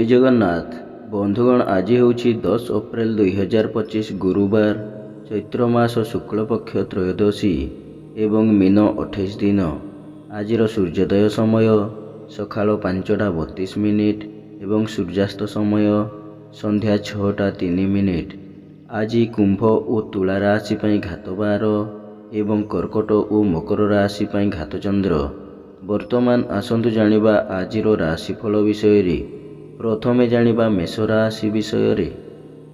ଜଗନ୍ନାଥ। ବନ୍ଧୁଗଣ, ଆଜି ହେଉଛି 10 ଏପ୍ରିଲ 2025 ଗୁରୁବାର, ଚୈତ୍ର ମାସ ଶୁକ୍ଳପକ୍ଷ ତ୍ରୟୋଦଶୀ ଏବଂ ମୀନ 28 ଦିନ। ଆଜିର ସୂର୍ଯ୍ୟୋଦୟ ସମୟ ସକାଳ 5:32 ଏବଂ ସୂର୍ଯ୍ୟାସ୍ତ ସମୟ ସନ୍ଧ୍ୟା 6:03। ଆଜି କୁମ୍ଭ ଓ ତୁଳା ରାଶି ପାଇଁ ଘାତବାର ଏବଂ କର୍କଟ ଓ ମକର ରାଶି ପାଇଁ ଘାତଚନ୍ଦ୍ର। ବର୍ତ୍ତମାନ ଆସନ୍ତୁ ଜାଣିବା ଆଜିର ରାଶିଫଳ ବିଷୟରେ। ପ୍ରଥମେ ଜାଣିବା ମେଷ ରାଶି ବିଷୟରେ।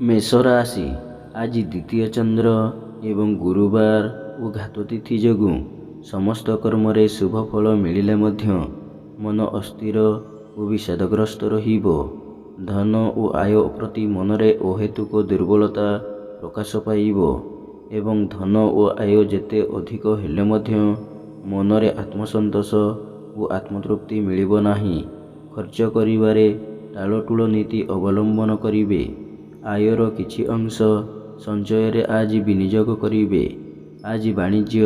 ମେଷ ରାଶି, ଆଜି ଦ୍ୱିତୀୟ ଚନ୍ଦ୍ର ଏବଂ ଗୁରୁବାର ଓ ଘାତ ତିଥି ଯୋଗୁଁ ସମସ୍ତ କର୍ମରେ ଶୁଭ ଫଳ ମିଳିଲେ ମଧ୍ୟ ମନ ଅସ୍ଥିର ଓ ବିଷାଦଗ୍ରସ୍ତ ରହିବ। ଧନ ଓ ଆୟ ପ୍ରତି ମନରେ ଅହେତୁକ ଦୁର୍ବଳତା ପ୍ରକାଶ ପାଇବ ଏବଂ ଧନ ଓ ଆୟ ଯେତେ ଅଧିକ ହେଲେ ମଧ୍ୟ ମନରେ ଆତ୍ମସନ୍ତୋଷ ଓ ଆତ୍ମତୃପ୍ତି ମିଳିବ ନାହିଁ। ଖର୍ଚ୍ଚ କରିବାରେ ଟାଳଟୁଳ ନୀତି ଅବଲମ୍ବନ କରିବେ। ଆୟର କିଛି ଅଂଶ ସଞ୍ଚୟରେ ଆଜି ବିନିଯୋଗ କରିବେ। ଆଜି ବାଣିଜ୍ୟ,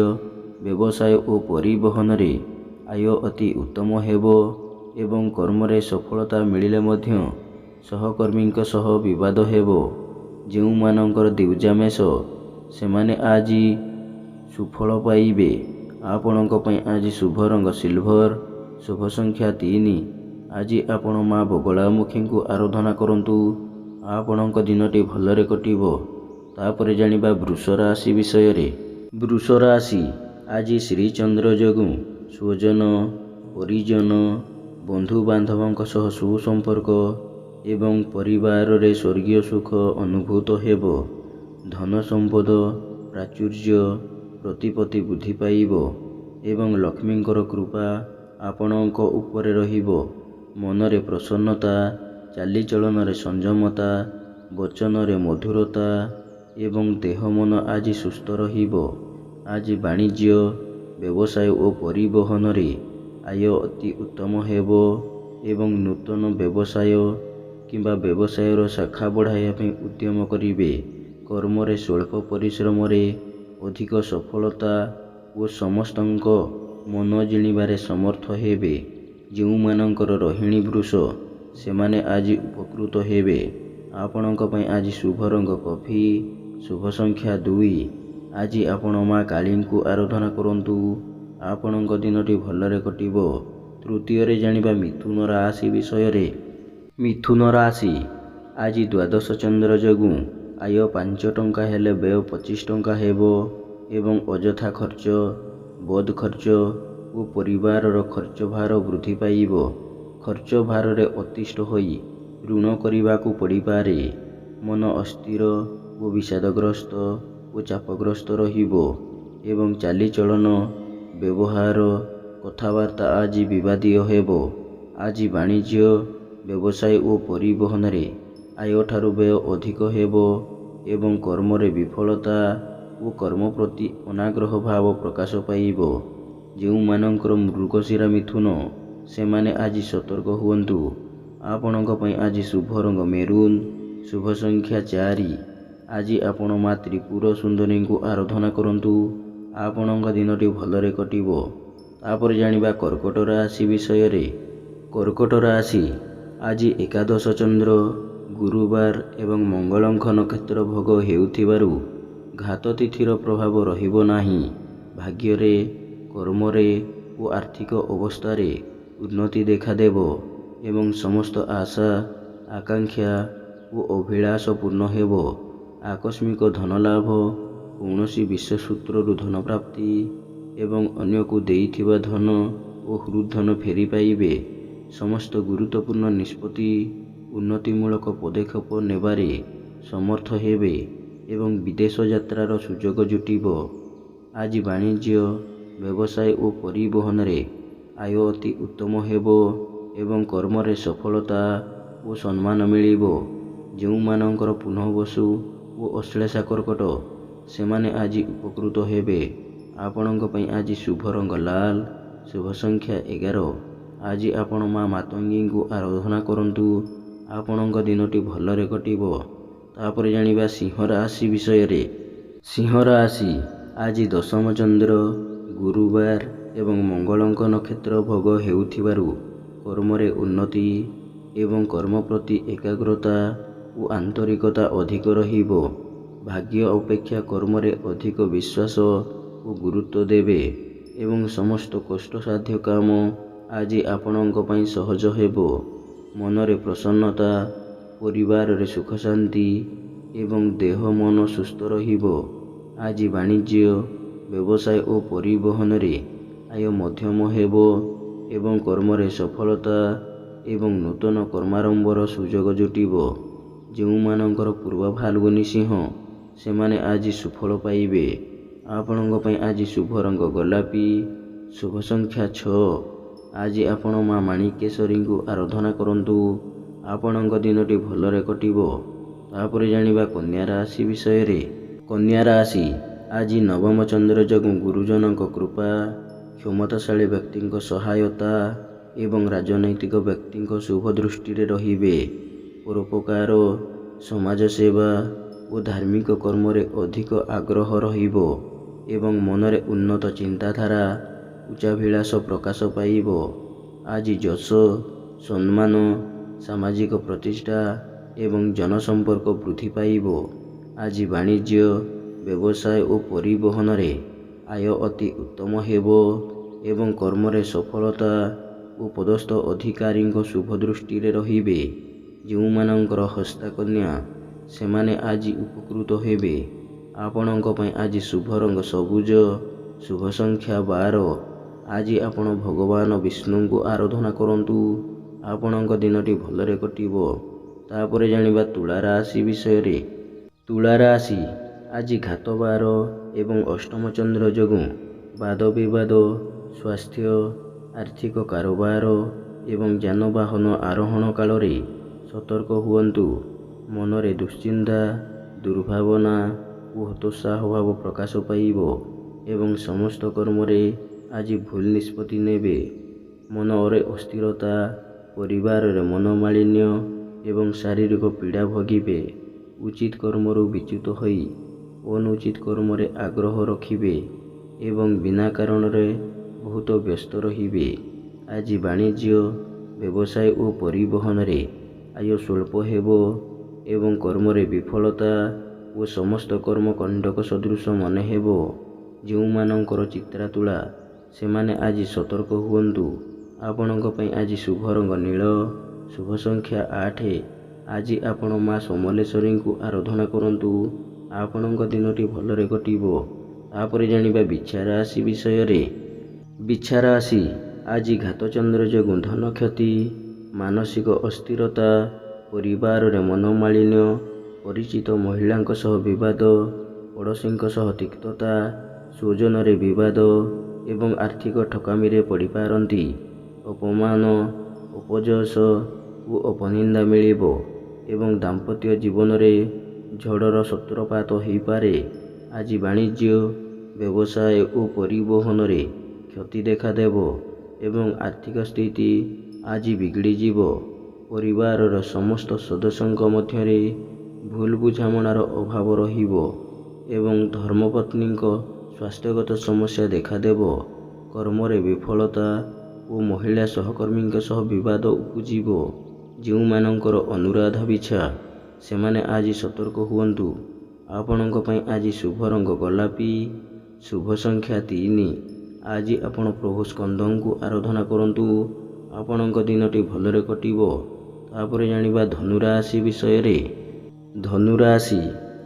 ବ୍ୟବସାୟ ଓ ପରିବହନରେ ଆୟ ଅତି ଉତ୍ତମ ହେବ ଏବଂ କର୍ମରେ ସଫଳତା ମିଳିଲେ ମଧ୍ୟ ସହକର୍ମୀଙ୍କ ସହ ବିବାଦ ହେବ। ଯେଉଁମାନଙ୍କର ଦ୍ୱିଜା ମେଷ, ସେମାନେ ଆଜି ସୁଫଳ ପାଇବେ। ଆପଣଙ୍କ ପାଇଁ ଆଜି ଶୁଭ ରଙ୍ଗ ସିଲଭର, ଶୁଭ ସଂଖ୍ୟା 3। ଆଜି ଆପଣ ମା ବଗଳାମୁଖୀଙ୍କୁ ଆରାଧନା କରନ୍ତୁ। ଆପଣଙ୍କ ଦିନଟି ଭଲରେ କଟିବ। ତାପରେ ଜାଣିବା ବୃଷ ରାଶି ବିଷୟରେ। ବୃଷ ରାଶି, ଆଜି ଶ୍ରୀଚନ୍ଦ୍ର ଯୋଗୁଁ ସ୍ୱଜନ, ପରିଜନ, ବନ୍ଧୁବାନ୍ଧବଙ୍କ ସହ ସୁସମ୍ପର୍କ ଏବଂ ପରିବାରରେ ସ୍ୱର୍ଗୀୟ ସୁଖ ଅନୁଭୂତ ହେବ। ଧନ ସମ୍ପଦ, ପ୍ରାଚୁର୍ଯ୍ୟ, ପ୍ରତିପତ୍ତି ବୃଦ୍ଧି ପାଇବ ଏବଂ ଲକ୍ଷ୍ମୀଙ୍କର କୃପା ଆପଣଙ୍କ ଉପରେ ରହିବ। ମନରେ ପ୍ରସନ୍ନତା, ଚାଲିଚଳନରେ ସଂଯମତା, ବଚନରେ ମଧୁରତା ଏବଂ ଦେହ ମନ ଆଜି ସୁସ୍ଥ ରହିବ। ଆଜି ବାଣିଜ୍ୟ, ବ୍ୟବସାୟ ଓ ପରିବହନରେ ଆୟ ଅତି ଉତ୍ତମ ହେବ ଏବଂ ନୂତନ ବ୍ୟବସାୟ କିମ୍ବା ବ୍ୟବସାୟର ଶାଖା ବଢ଼ାଇବା ପାଇଁ ଉଦ୍ୟମ କରିବେ। କର୍ମରେ ସ୍ୱଳ୍ପ ପରିଶ୍ରମରେ ଅଧିକ ସଫଳତା ଓ ସମସ୍ତଙ୍କ ମନ ଜିଣିବାରେ ସମର୍ଥ ହେବେ। ଯେଉଁମାନଙ୍କର ରୋହିଣୀ ବୃଷ, ସେମାନେ ଆଜି ଉପକୃତ ହେବେ। ଆପଣଙ୍କ ପାଇଁ ଆଜି ଶୁଭ ରଙ୍ଗ କଫି, ଶୁଭ ସଂଖ୍ୟା 2। ଆଜି ଆପଣ ମା କାଳୀଙ୍କୁ ଆରାଧନା କରନ୍ତୁ। ଆପଣଙ୍କ ଦିନଟି ଭଲରେ କଟିବ। ତୃତୀୟରେ ଜାଣିବା ମିଥୁନ ରାଶି ବିଷୟରେ। ମିଥୁନ ରାଶି, ଆଜି ଦ୍ୱାଦଶ ଚନ୍ଦ୍ର ଯୋଗୁଁ ଆୟ 5 ଟଙ୍କା ହେଲେ ବ୍ୟୟ 25 ଟଙ୍କା ହେବ ଏବଂ ଅଯଥା ଖର୍ଚ୍ଚ, ବଦ ଖର୍ଚ୍ଚ ଓ ପରିବାରର ଖର୍ଚ୍ଚ ଭାର ବୃଦ୍ଧି ପାଇବ। ଖର୍ଚ୍ଚ ଭାରରେ ଅତିଷ୍ଠ ହୋଇ ଋଣ କରିବାକୁ ପଡ଼ିପାରେ। ମନ ଅସ୍ଥିର ଓ ବିଷାଦଗ୍ରସ୍ତ ଓ ଚାପଗ୍ରସ୍ତ ରହିବ ଏବଂ ଚାଲିଚଳନ, ବ୍ୟବହାର, କଥାବାର୍ତ୍ତା ଆଜି ବିବାଦୀୟ ହେବ। ଆଜି ବାଣିଜ୍ୟ, ବ୍ୟବସାୟ ଓ ପରିବହନରେ ଆୟଠାରୁ ବ୍ୟୟ ଅଧିକ ହେବ ଏବଂ କର୍ମରେ ବିଫଳତା ଓ କର୍ମ ପ୍ରତି ଅନାଗ୍ରହ ଭାବ ପ୍ରକାଶ ପାଇବ। ଯେଉଁମାନଙ୍କର ମୃଗଶିରା ମିଥୁନ, ସେମାନେ ଆଜି ସତର୍କ ହୁଅନ୍ତୁ। ଆପଣଙ୍କ ପାଇଁ ଆଜି ଶୁଭ ରଙ୍ଗ ମେରୁନ୍, ଶୁଭ ସଂଖ୍ୟା 4। ଆଜି ଆପଣ ମା ତ୍ରିପୁର ସୁନ୍ଦରୀଙ୍କୁ ଆରାଧନା କରନ୍ତୁ। ଆପଣଙ୍କ ଦିନଟି ଭଲରେ କଟିବ। ତାପରେ ଜାଣିବା କର୍କଟ ରାଶି ବିଷୟରେ। କର୍କଟ ରାଶି, ଆଜି ଏକାଦଶ ଚନ୍ଦ୍ର, ଗୁରୁବାର ଏବଂ ମଙ୍ଗଳଙ୍କ ନକ୍ଷତ୍ର ଭୋଗ ହେଉଥିବାରୁ ଘାତ ତିଥିର ପ୍ରଭାବ ରହିବ ନାହିଁ। ଭାଗ୍ୟରେ, କର୍ମରେ ଓ ଆର୍ଥିକ ଅବସ୍ଥାରେ ଉନ୍ନତି ଦେଖାଦେବ ଏବଂ ସମସ୍ତ ଆଶା, ଆକାଂକ୍ଷା ଓ ଅଭିଳାଷ ପୂର୍ଣ୍ଣ ହେବ। ଆକସ୍ମିକ ଧନଲାଭ, କୌଣସି ବିଶ୍ୱସୂତ୍ରରୁ ଧନପ୍ରାପ୍ତି ଏବଂ ଅନ୍ୟକୁ ଦେଇଥିବା ଧନ ଓ ହୃଦ୍ଧନ ଫେରି ପାଇବେ। ସମସ୍ତ ଗୁରୁତ୍ୱପୂର୍ଣ୍ଣ ନିଷ୍ପତ୍ତି, ଉନ୍ନତିମୂଳକ ପଦକ୍ଷେପ ନେବାରେ ସମର୍ଥ ହେବେ ଏବଂ ବିଦେଶ ଯାତ୍ରାର ସୁଯୋଗ ଜୁଟିବ। ଆଜି ବାଣିଜ୍ୟ, ବ୍ୟବସାୟ ଓ ପରିବହନରେ ଆୟ ଅତି ଉତ୍ତମ ହେବ ଏବଂ କର୍ମରେ ସଫଳତା ଓ ସମ୍ମାନ ମିଳିବ। ଯେଉଁମାନଙ୍କର ପୁନଃବସୁ ଓ ଅଶ୍ଳେଷା କର୍କଟ, ସେମାନେ ଆଜି ଉପକୃତ ହେବେ। ଆପଣଙ୍କ ପାଇଁ ଆଜି ଶୁଭ ରଙ୍ଗ ଲାଲ, ଶୁଭ ସଂଖ୍ୟା 11। ଆଜି ଆପଣ ମା ମାତଙ୍ଗୀଙ୍କୁ ଆରାଧନା କରନ୍ତୁ। ଆପଣଙ୍କ ଦିନଟି ଭଲରେ କଟିବ। ତାପରେ ଜାଣିବା ସିଂହ ରାଶି ବିଷୟରେ। ସିଂହ ରାଶି, ଆଜି ଦଶମ ଚନ୍ଦ୍ର, ଗୁରୁବାର ଏବଂ ମଙ୍ଗଳଙ୍କ ନକ୍ଷତ୍ର ଭୋଗ ହେଉଥିବାରୁ କର୍ମରେ ଉନ୍ନତି, ଏବଂ କର୍ମ ପ୍ରତି ଏକାଗ୍ରତା ଓ ଆନ୍ତରିକତା ଅଧିକ ରହିବ। ଭାଗ୍ୟ ଅପେକ୍ଷା କର୍ମରେ ଅଧିକ ବିଶ୍ୱାସ ଓ ଗୁରୁତ୍ୱ ଦେବେ ଏବଂ ସମସ୍ତ କଷ୍ଟସାଧ୍ୟ କାମ ଆଜି ଆପଣଙ୍କ ପାଇଁ ସହଜ ହେବ। ମନରେ ପ୍ରସନ୍ନତା, ପରିବାରରେ ସୁଖ ଶାନ୍ତି ଏବଂ ଦେହ ମନ ସୁସ୍ଥ ରହିବ। ଆଜି ବାଣିଜ୍ୟ, ବ୍ୟବସାୟ ଓ ପରିବହନରେ ଆୟ ମଧ୍ୟମ ହେବ ଏବଂ କର୍ମରେ ସଫଳତା ଏବଂ ନୂତନ କର୍ମାରମ୍ଭର ସୁଯୋଗ ଜୁଟିବ। ଯେଉଁମାନଙ୍କର ପୂର୍ବ ଫାଲ୍ଗୁନୀ ସିଂହ, ସେମାନେ ଆଜି ସୁଫଳ ପାଇବେ। ଆପଣଙ୍କ ପାଇଁ ଆଜି ଶୁଭ ରଙ୍ଗ ଗୋଲାପୀ, ଶୁଭ ସଂଖ୍ୟା 6। ଆଜି ଆପଣ ମା ମାଣିକେଶ୍ୱରୀଙ୍କୁ ଆରାଧନା କରନ୍ତୁ। ଆପଣଙ୍କ ଦିନଟି ଭଲରେ କଟିବ। ତାପରେ ଜାଣିବା କନ୍ୟା ରାଶି ବିଷୟରେ। କନ୍ୟା ରାଶି ଆଜି ନବମ ଚନ୍ଦ୍ର ଯୋଗୁଁ ଗୁରୁଜନଙ୍କ କୃପା, କ୍ଷମତାଶାଳୀ ବ୍ୟକ୍ତିଙ୍କ ସହାୟତା ଏବଂ ରାଜନୈତିକ ବ୍ୟକ୍ତିଙ୍କ ଶୁଭ ଦୃଷ୍ଟିରେ ରହିବେ। ପରୋପକାର, ସମାଜ ସେବା ଓ ଧାର୍ମିକ କର୍ମରେ ଅଧିକ ଆଗ୍ରହ ରହିବ ଏବଂ ମନରେ ଉନ୍ନତ ଚିନ୍ତାଧାରା, ଉଚ୍ଚାଭିଳାଷ ପ୍ରକାଶ ପାଇବ। ଆଜି ଯଶ, ସମ୍ମାନ, ସାମାଜିକ ପ୍ରତିଷ୍ଠା ଏବଂ ଜନସମ୍ପର୍କ ବୃଦ୍ଧି ପାଇବ। ଆଜି ବାଣିଜ୍ୟ, ବ୍ୟବସାୟ ଓ ପରିବହନରେ ଆୟ ଅତି ଉତ୍ତମ ହେବ ଏବଂ କର୍ମରେ ସଫଳତା ଓ ପଦସ୍ଥ ଅଧିକାରୀଙ୍କ ଶୁଭ ଦୃଷ୍ଟିରେ ରହିବେ। ଯେଉଁମାନଙ୍କର ହସ୍ତା କନ୍ୟା, ସେମାନେ ଆଜି ଉପକୃତ ହେବେ। ଆପଣଙ୍କ ପାଇଁ ଆଜି ଶୁଭ ରଙ୍ଗ ସବୁଜ, ଶୁଭ ସଂଖ୍ୟା 12। ଆଜି ଆପଣ ଭଗବାନ ବିଷ୍ଣୁଙ୍କୁ ଆରାଧନା କରନ୍ତୁ। ଆପଣଙ୍କ ଦିନଟି ଭଲରେ କଟିବ। ତାପରେ ଜାଣିବା ତୁଳା ରାଶି ବିଷୟରେ। ତୁଳା ରାଶି ଆଜି ଘାତବାର ଏବଂ ଅଷ୍ଟମ ଚନ୍ଦ୍ର ଯୋଗୁଁ ବାଦ ବିବାଦ, ସ୍ୱାସ୍ଥ୍ୟ, ଆର୍ଥିକ କାରବାର ଏବଂ ଯାନବାହନ ଆରୋହଣ କାଳରେ ସତର୍କ ହୁଅନ୍ତୁ। ମନରେ ଦୁଶ୍ଚିନ୍ତା, ଦୁର୍ଭାବନା ଓ ହତୋତ୍ସାହ ଭାବ ପ୍ରକାଶ ପାଇବ ଏବଂ ସମସ୍ତ କର୍ମରେ ଆଜି ଭୁଲ ନିଷ୍ପତ୍ତି ନେବେ। ମନରେ ଅସ୍ଥିରତା, ପରିବାରରେ ମନୋମାଳିନ୍ୟ ଏବଂ ଶାରୀରିକ ପୀଡ଼ା ଭୋଗିବେ। ଉଚିତ କର୍ମରୁ ବିଚ୍ୟୁତ ହୋଇ ଅନୁଚିତ କର୍ମରେ ଆଗ୍ରହ ରଖିବେ ଏବଂ ବିନା କାରଣରେ ବହୁତ ବ୍ୟସ୍ତ ରହିବେ। ଆଜି ବାଣିଜ୍ୟ, ବ୍ୟବସାୟ ଓ ପରିବହନରେ ଆୟ ସ୍ୱଳ୍ପ ହେବ ଏବଂ କର୍ମରେ ବିଫଳତା ଓ ସମସ୍ତ କର୍ମ କଣ୍ଡକ ସଦୃଶ ମନେ ହେବ। ଯେଉଁମାନଙ୍କର ଚିତ୍ରା ତୁଳା, ସେମାନେ ଆଜି ସତର୍କ ହୁଅନ୍ତୁ। ଆପଣଙ୍କ ପାଇଁ ଆଜି ଶୁଭ ରଙ୍ଗ ନୀଳ, ଶୁଭ ସଂଖ୍ୟା 8। ଆଜି ଆପଣ ମା ସମଲେଶ୍ୱରୀଙ୍କୁ ଆରାଧନା କରନ୍ତୁ। ଆପଣଙ୍କ ଦିନଟି ଭଲରେ କଟିବ। ତାପରେ ଜାଣିବା ବିଛା ରାଶି ବିଷୟରେ। ବିଛା ରାଶି ଆଜି ଘାତଚନ୍ଦ୍ର ଯୋଗୁଁ ଧନ କ୍ଷତି, ମାନସିକ ଅସ୍ଥିରତା, ପରିବାରରେ ମନୋମାଳିନ୍ୟ, ପରିଚିତ ମହିଳାଙ୍କ ସହ ବିବାଦ, ପଡ଼ୋଶୀଙ୍କ ସହ ତିକ୍ତତା, ସ୍ୱଜନରେ ବିବାଦ ଏବଂ ଆର୍ଥିକ ଠକାମିରେ ପଡ଼ିପାରନ୍ତି। ଅପମାନ, ଅପଯଶ ଓ ଅପନିନ୍ଦା ମିଳିବ ଏବଂ ଦାମ୍ପତ୍ୟ ଜୀବନରେ ଝଡ଼ର ସୂତ୍ରପାତ ହୋଇପାରେ। ଆଜି ବାଣିଜ୍ୟ, ବ୍ୟବସାୟ ଓ ପରିବହନରେ କ୍ଷତି ଦେଖାଦେବ ଏବଂ ଆର୍ଥିକ ସ୍ଥିତି ଆଜି ବିଗିଡ଼ିଯିବ। ପରିବାରର ସମସ୍ତ ସଦସ୍ୟଙ୍କ ମଧ୍ୟରେ ଭୁଲ ବୁଝାମଣାର ଅଭାବ ରହିବ ଏବଂ ଧର୍ମପତ୍ନୀଙ୍କ ସ୍ୱାସ୍ଥ୍ୟଗତ ସମସ୍ୟା ଦେଖାଦେବ। କର୍ମରେ ବିଫଳତା ଓ ମହିଳା ସହକର୍ମୀଙ୍କ ସହ ବିବାଦ ଉପୁଜିବ। ଯେଉଁମାନଙ୍କର ଅନୁରାଧା ବିଛା, ସେମାନେ ଆଜି ସତର୍କ ହୁଅନ୍ତୁ। ଆପଣଙ୍କ ପାଇଁ ଆଜି ଶୁଭ ରଙ୍ଗ ଗୋଲାପୀ, ଶୁଭ ସଂଖ୍ୟା 3। ଆଜି ଆପଣ ପ୍ରଭୁ ସ୍କନ୍ଦଙ୍କୁ ଆରାଧନା କରନ୍ତୁ। ଆପଣଙ୍କ ଦିନଟି ଭଲରେ କଟିବ। ତାପରେ ଜାଣିବା ଧନୁ ରାଶି ବିଷୟରେ। ଧନୁ ରାଶି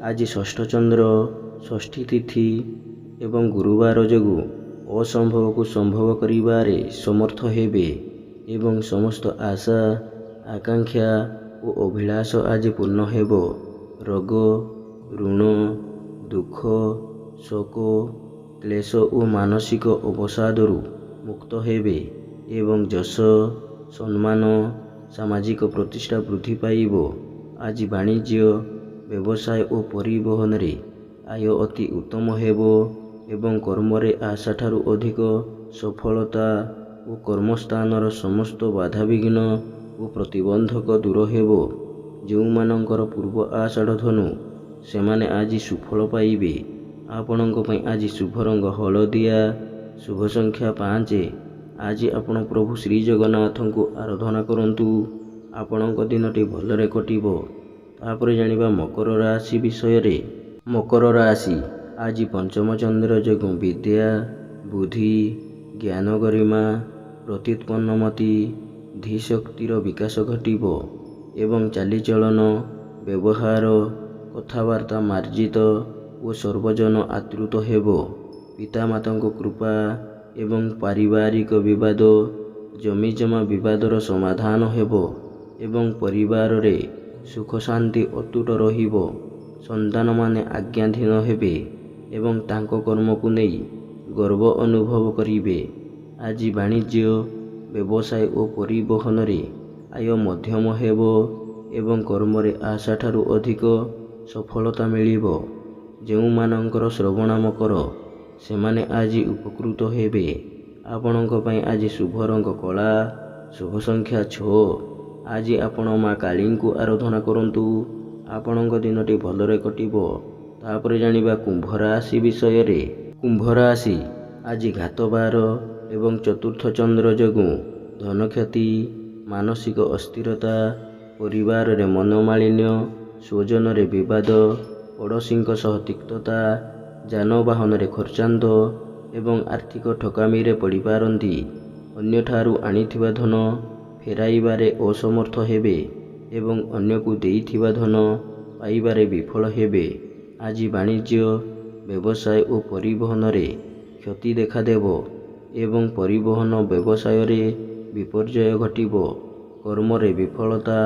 ଆଜି ଷଷ୍ଠ ଚନ୍ଦ୍ର, ଷଷ୍ଠୀ ତିଥି ଏବଂ ଗୁରୁବାର ଯୋଗୁଁ ଅସମ୍ଭବକୁ ସମ୍ଭବ କରିବାରେ ସମର୍ଥ ହେବେ ଏବଂ ସମସ୍ତ ଆଶା, ଆକାଂକ୍ଷା ଓ ଅଭିଳାଷ ଆଜି ପୂର୍ଣ୍ଣ ହେବ। ରୋଗ, ଋଣ, ଦୁଃଖ, ଶୋକ, କ୍ଲେଶ ଓ ମାନସିକ ଅବସାଦରୁ ମୁକ୍ତ ହେବେ ଏବଂ ଯଶ, ସମ୍ମାନ, ସାମାଜିକ ପ୍ରତିଷ୍ଠା ବୃଦ୍ଧି ପାଇବ। ଆଜି ବାଣିଜ୍ୟ, ବ୍ୟବସାୟ ଓ ପରିବହନରେ ଆୟ ଅତି ଉତ୍ତମ ହେବ ଏବଂ କର୍ମରେ ଆଶାଠାରୁ ଅଧିକ ସଫଳତା ଓ କର୍ମସ୍ଥାନର ସମସ୍ତ ବାଧାବିଘ୍ନ ଓ ପ୍ରତିବନ୍ଧକ ଦୂର ହେବ। ଯେଉଁମାନଙ୍କର ପୂର୍ବ ଆଷାଢ଼ ଧନୁ, ସେମାନେ ଆଜି ସୁଫଳ ପାଇବେ। ଆପଣଙ୍କ ପାଇଁ ଆଜି ଶୁଭ ରଙ୍ଗ ହଳଦିଆ, ଶୁଭ ସଂଖ୍ୟା 5। ଆଜି ଆପଣ ପ୍ରଭୁ ଶ୍ରୀଜଗନ୍ନାଥଙ୍କୁ ଆରାଧନା କରନ୍ତୁ। ଆପଣଙ୍କ ଦିନଟି ଭଲରେ କଟିବ। ତାପରେ ଜାଣିବା ମକର ରାଶି ବିଷୟରେ। ମକର ରାଶି ଆଜି ପଞ୍ଚମ ଚନ୍ଦ୍ର ଯୋଗୁଁ ବିଦ୍ୟା, ବୁଦ୍ଧି, ଜ୍ଞାନ, ଗରିମା, ପ୍ରତ୍ୟୁତ୍ପନ୍ନମତି, ଧୀଶକ୍ତିର ବିକାଶ ଘଟିବ ଏବଂ ଚାଲିଚଳନ, ବ୍ୟବହାର, କଥାବାର୍ତ୍ତା ମାର୍ଜିତ ଓ ସର୍ବଜନ ଆଦୃତ ହେବ। ପିତାମାତାଙ୍କ କୃପା ଏବଂ ପାରିବାରିକ ବିବାଦ, ଜମିଜମା ବିବାଦର ସମାଧାନ ହେବ ଏବଂ ପରିବାରରେ ସୁଖ ଶାନ୍ତି ଅତୁଟ ରହିବ। ସନ୍ତାନମାନେ ଆଜ୍ଞାଧୀନ ହେବେ ଏବଂ ତାଙ୍କ କର୍ମକୁ ନେଇ ଗର୍ବ ଅନୁଭବ କରିବେ। ଆଜି ବାଣିଜ୍ୟ, ବ୍ୟବସାୟ ଓ ପରିବହନରେ ଆୟ ମଧ୍ୟମ ହେବ ଏବଂ କର୍ମରେ ଆଶାଠାରୁ ଅଧିକ ସଫଳତା ମିଳିବ। ଯେଉଁମାନଙ୍କର ଶ୍ରବଣ ମକର, ସେମାନେ ଆଜି ଉପକୃତ ହେବେ। ଆପଣଙ୍କ ପାଇଁ ଆଜି ଶୁଭ ରଙ୍ଗ କଳା, ଶୁଭ ସଂଖ୍ୟା 6। ଆଜି ଆପଣ ମା କାଳୀଙ୍କୁ ଆରାଧନା କରନ୍ତୁ। ଆପଣଙ୍କ ଦିନଟି ଭଲରେ କଟିବ। ତାପରେ ଜାଣିବା କୁମ୍ଭ ରାଶି ବିଷୟରେ। କୁମ୍ଭ ରାଶି ଆଜି ଘାତବାର ଏବଂ ଚତୁର୍ଥ ଚନ୍ଦ୍ର ଯୋଗୁଁ ଧନକ୍ଷତି, ମାନସିକ ଅସ୍ଥିରତା, ପରିବାରରେ ମନୋମାଳିନ୍ୟ, ସ୍ୱଜନରେ ବିବାଦ, ପଡ଼ୋଶୀଙ୍କ ସହ ତିକ୍ତତା, ଯାନବାହନରେ ଖର୍ଚ୍ଚାନ୍ତ ଏବଂ ଆର୍ଥିକ ଠକାମିରେ ପଡ଼ିପାରନ୍ତି। ଅନ୍ୟଠାରୁ ଆଣିଥିବା ଧନ ଫେରାଇବାରେ ଅସମର୍ଥ ହେବେ ଏବଂ ଅନ୍ୟକୁ ଦେଇଥିବା ଧନ ପାଇବାରେ ବିଫଳ ହେବେ। ଆଜି ବାଣିଜ୍ୟ, ବ୍ୟବସାୟ ଓ ପରିବହନରେ କ୍ଷତି ଦେଖାଦେବ ଏବଂ ପରିବହନ ବ୍ୟବସାୟରେ ବିପର୍ଯ୍ୟୟ ଘଟିବ। କର୍ମରେ ବିଫଳତା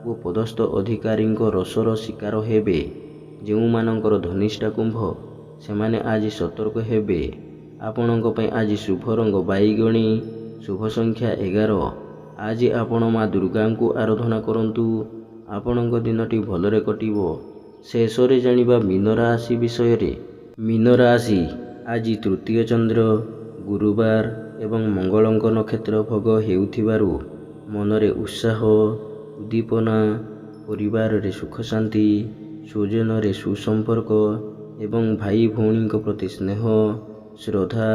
ଓ ପଦସ୍ଥ ଅଧିକାରୀଙ୍କ ରୋଷର ଶିକାର ହେବେ। ଯେଉଁମାନଙ୍କର ଧନିଷ୍ଠା କୁମ୍ଭ, ସେମାନେ ଆଜି ସତର୍କ ହେବେ। ଆପଣଙ୍କ ପାଇଁ ଆଜି ଶୁଭ ରଙ୍ଗ ବାଇଗଣୀ, ଶୁଭ ସଂଖ୍ୟା 11। ଆଜି ଆପଣ ମା ଦୁର୍ଗାଙ୍କୁ ଆରାଧନା କରନ୍ତୁ। ଆପଣଙ୍କ ଦିନଟି ଭଲରେ କଟିବ। ଶେଷରେ ଜାଣିବା ମୀନ ରାଶି ବିଷୟରେ। ମୀନ ରାଶି ଆଜି ତୃତୀୟ ଚନ୍ଦ୍ର ଗୁରୁବାର ଏବଂ ମଙ୍ଗଳଙ୍କ ନକ୍ଷତ୍ର ଭୋଗ ହେଉଥିବାରୁ ମନରେ ଉତ୍ସାହ, ଉଦ୍ଦୀପନା, ପରିବାରରେ ସୁଖ ଶାନ୍ତି, ସ୍ୱଜନରେ ସୁସମ୍ପର୍କ ଏବଂ ଭାଇ ଭଉଣୀଙ୍କ ପ୍ରତି ସ୍ନେହ, ଶ୍ରଦ୍ଧା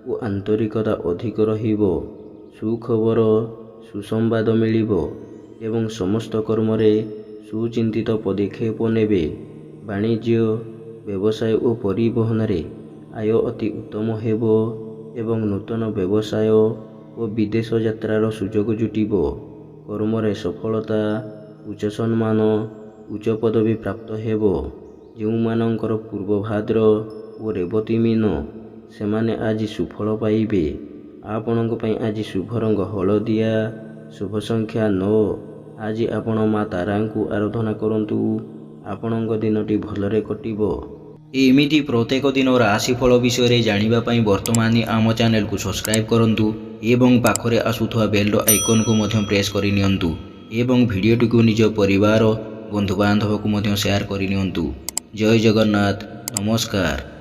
ଓ ଆନ୍ତରିକତା ଅଧିକ ରହିବ। ସୁଖବର, ସୁସମ୍ବାଦ ମିଳିବ ଏବଂ ସମସ୍ତ କର୍ମରେ ସୁଚିନ୍ତିତ ପଦକ୍ଷେପ ନେବେ। ବାଣିଜ୍ୟ, ବ୍ୟବସାୟ ଓ ପରିବହନରେ ଆୟ ଅତି ଉତ୍ତମ ହେବ ଏବଂ ନୂତନ ବ୍ୟବସାୟ ଓ ବିଦେଶ ଯାତ୍ରାର ସୁଯୋଗ ଜୁଟିବ। କର୍ମରେ ସଫଳତା, ଉଚ୍ଚ ସମ୍ମାନ, ଉଚ୍ଚ ପଦବୀ ପ୍ରାପ୍ତ ହେବ। ଯେଉଁମାନଙ୍କର ପୂର୍ବଭାଦ୍ର ଓ ରେବତୀ ମୀନ, ସେମାନେ ଆଜି ସୁଫଳ ପାଇବେ। ଆପଣଙ୍କ ପାଇଁ ଆଜି ଶୁଭ ରଙ୍ଗ ହଳଦିଆ, ଶୁଭ ସଂଖ୍ୟା 9। ଆଜି ଆପଣ ମା ତାରାଙ୍କୁ ଆରାଧନା କରନ୍ତୁ। ଆପଣଙ୍କ ଦିନଟି ଭଲରେ କଟିବ। ଏମିତି ପ୍ରତ୍ୟେକ ଦିନ ରାଶିଫଳ ବିଷୟରେ ଜାଣିବା ପାଇଁ ବର୍ତ୍ତମାନ ଆମ ଚ୍ୟାନେଲକୁ ସବସ୍କ୍ରାଇବ୍ କରନ୍ତୁ ଏବଂ ପାଖରେ ଆସୁଥିବା ବେଲ୍ର ଆଇକନ୍କୁ ମଧ୍ୟ ପ୍ରେସ୍ କରିନିଅନ୍ତୁ ଏବଂ ଭିଡ଼ିଓଟିକୁ ନିଜ ପରିବାର, ବନ୍ଧୁବାନ୍ଧବକୁ ମଧ୍ୟ ସେୟାର କରିନିଅନ୍ତୁ। ଜୟ ଜଗନ୍ନାଥ। ନମସ୍କାର।